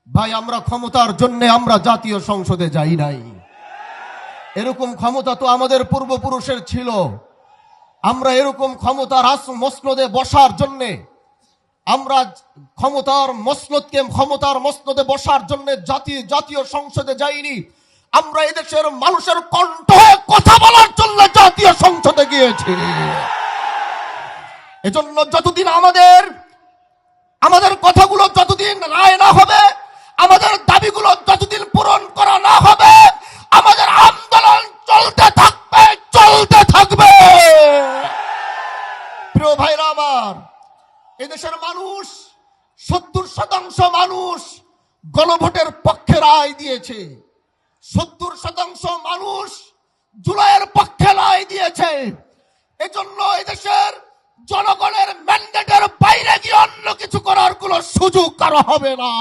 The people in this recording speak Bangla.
ভাই, আমরা ক্ষমতার জন্য আমরা জাতীয় সংসদে যাই নাই। এরকম ক্ষমতা তো আমাদের পূর্বপুরুষের ছিল। আমরা এরকম ক্ষমতার মসনদে বসার জন্য, আমরা ক্ষমতার মসনদে বসার জন্য জাতীয় সংসদে যাইনি। আমরা এদেশের মানুষের কণ্ঠ হয়ে কথা বলার জন্য জাতীয় সংসদে গিয়েছি। এজন্য যতদিন আমাদের কথাগুলো যতদিন রায় না হবে, আমাদের দাবিগুলো যতদিন পূরণ করা না হবে, আমাদের আন্দোলন চলতে থাকবে। প্রিয় ভাইরা আমার, এদেশের মানুষ 70% মানুষ গণভোটের পক্ষে রায় দিয়েছে। 70% মানুষ জুলাইয়ের পক্ষে রায় দিয়েছে। এজন্য এদেশের জনগণের ম্যান্ডেটের বাইরে গিয়ে অন্য কিছু করার কোনো সুযোগ কারো হবে না।